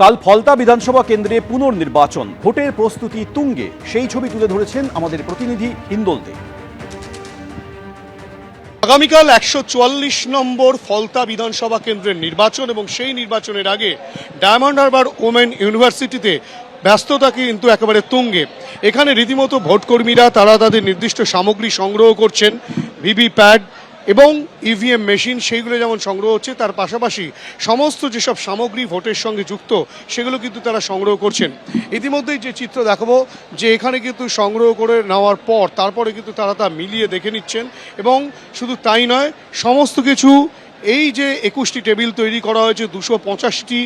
কাল ফলতা বিধানসভা কেন্দ্রে পুনর্নির্বাচন, ভোটের প্রস্তুতি তুঙ্গে, সেই ছবি তুলে ধরেছেন আমাদের প্রতিনিধি হিন্দল দে। আগামীকাল 144 নম্বর ফলতা বিধানসভা কেন্দ্রের নির্বাচন এবং সেই নির্বাচনের আগে ডায়মন্ড হারবার ওমেন ইউনিভার্সিটিতে ব্যস্ততা কিন্তু একেবারে তুঙ্গে। এখানে রীতিমতো ভোটকর্মীরা তারা তাদের নির্দিষ্ট সামগ্রী সংগ্রহ করছেন, ভিভিপ্যাট এবং ইভিএম মেশিন, সেইগুলো যেমন সংগ্রহ হচ্ছে, তার পাশাপাশি সমস্ত যেসব সামগ্রী ভোটের সঙ্গে যুক্ত সেগুলো কিন্তু তারা সংগ্রহ করছেন। ইতিমধ্যেই যে চিত্র দেখাবো, যে এখানে কিন্তু সংগ্রহ করে নেওয়ার পর তারপরে কিন্তু তারা তা মিলিয়ে দেখে নিচ্ছেন এবং শুধু তাই নয়, সমস্ত কিছু এই যে 21টি টেবিল তৈরি করা হয়েছে, 250টি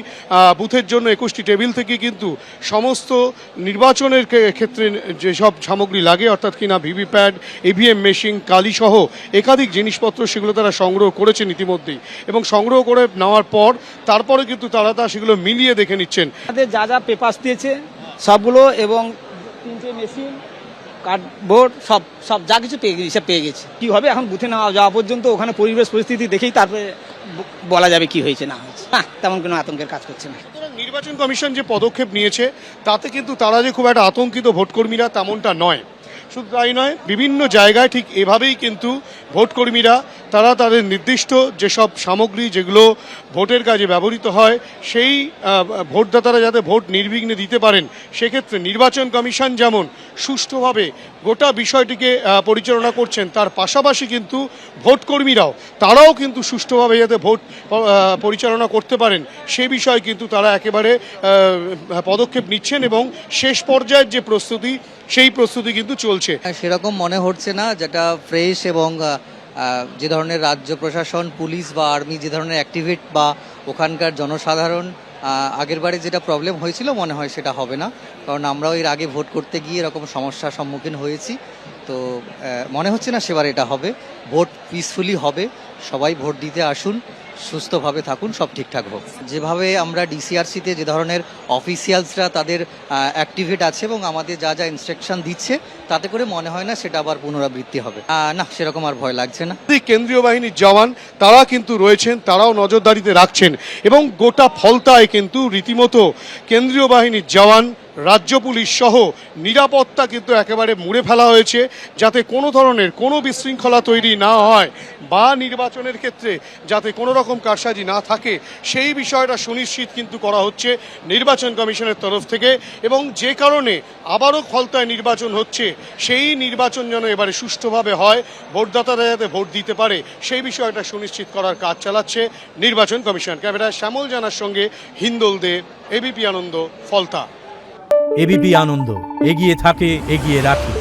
বুথের জন্য 21টি টেবিল থেকে কিন্তু সমস্ত নির্বাচনের ক্ষেত্রে যেসব সামগ্রী লাগে, অর্থাৎ কিনা ভিভিপ্যাট, ইভিএম মেশিন, কালিসহ একাধিক জিনিসপত্র, সেগুলো তারা সংগ্রহ করেছেন ইতিমধ্যেই এবং সংগ্রহ করে নেওয়ার পর তারপরে কিন্তু তারা সেগুলো মিলিয়ে দেখে নিচ্ছেন। আমাদের যা যা পেপারস দিয়েছে সবগুলো এবং 3টে মেশিন, কার্ডবোর্ড, সব যা কিছু পেয়ে গেছি। কী হবে এখন বুথে নেওয়া যাওয়া পর্যন্ত, ওখানে পরিবেশ পরিস্থিতি দেখেই তারপরে বলা যাবে কি হয়েছে না হয়েছে। তেমন কোনো আতঙ্কের কাজ করছে না। নির্বাচন কমিশন যে পদক্ষেপ নিয়েছে তাতে কিন্তু তারা যে খুব একটা আতঙ্কিত ভোটকর্মীরা তেমনটা নয়। শুধু তাই নয়, বিভিন্ন জায়গায় ঠিক এভাবেই কিন্তু ভোটকর্মীরা তারা তাদের নির্দিষ্ট যেসব সামগ্রী যেগুলো ভোটের কাজে ব্যবহৃত হয়, সেই ভোটদাতারা যাতে ভোট নির্বিঘ্নে দিতে পারেন, সেক্ষেত্রে নির্বাচন কমিশন যেমন সুষ্ঠুভাবে গোটা বিষয়টিকে পরিচালনা করছেন, তার পাশাপাশি কিন্তু ভোটকর্মীরাও তারাও কিন্তু সুষ্ঠুভাবে যাতে ভোট পরিচালনা করতে পারেন সেই বিষয়ে কিন্তু তারা একেবারে পদক্ষেপ নিচ্ছেন এবং শেষ পর্যায়ের যে প্রস্তুতি, সেই প্রস্তুতি কিন্তু চলছে। সেরকম মনে হচ্ছে না, যেটা ফ্রেশ এবং যে ধরনের রাজ্য প্রশাসন, পুলিশ বা আর্মি যে ধরনের অ্যাক্টিভেট বা ওখানকার জনসাধারণ আগের বারে যেটা প্রবলেম হয়েছিল মনে হয় সেটা হবে না, কারণ আমরাও এর আগে ভোট করতে গিয়ে এরকম সমস্যার সম্মুখীন হয়েছি। তো মনে হচ্ছে না সেবার এটা হবে। ভোট পিসফুলি হবে, সবাই ভোট দিতে আসুন, সুস্থভাবে থাকুন, সব ঠিকঠাক হোক। যেভাবে আমরা ডিসিআরসিতে যে ধরনের অফিসিয়ালসরা তাদের অ্যাক্টিভেট আছে এবং আমাদের যা যা ইনস্ট্রাকশন দিচ্ছে, তাতে করে মনে হয় না সেটা আবার পুনরাবৃত্তি হবে। না, সেরকম আর ভয় লাগছে না। কেন্দ্রীয় বাহিনীর জওয়ান তারা কিন্তু রয়েছেন, তারাও নজরদারিতে রাখছেন এবং গোটা ফলতায় কিন্তু রীতিমতো কেন্দ্রীয় বাহিনীর জওয়ান, রাজ্য পুলিশ সহ নিরাপত্তা কিন্তু একেবারে মুড়ে ফেলা হয়েছে, যাতে কোনো ধরনের কোনো বিশৃঙ্খলা তৈরি না হয় বা নির্বাচনের ক্ষেত্রে যাতে কোনো রকম কারসাজি না থাকে, সেই বিষয়টা সুনিশ্চিত কিন্তু করা হচ্ছে নির্বাচন কমিশনের তরফ থেকে। এবং যে কারণে আবারও ফলতায় নির্বাচন হচ্ছে, সেই নির্বাচন যেন এবারে সুষ্ঠুভাবে হয়, ভোটদাতারা যাতে ভোট দিতে পারে, সেই বিষয়টা সুনিশ্চিত করার কাজ চালাচ্ছে নির্বাচন কমিশন। ক্যামেরায় শ্যামল জানার সঙ্গে হিন্দল দে, এবিপি আনন্দ, ফলতা। এবিপি আনন্দ, এগিয়ে থাকে, এগিয়ে রাখে।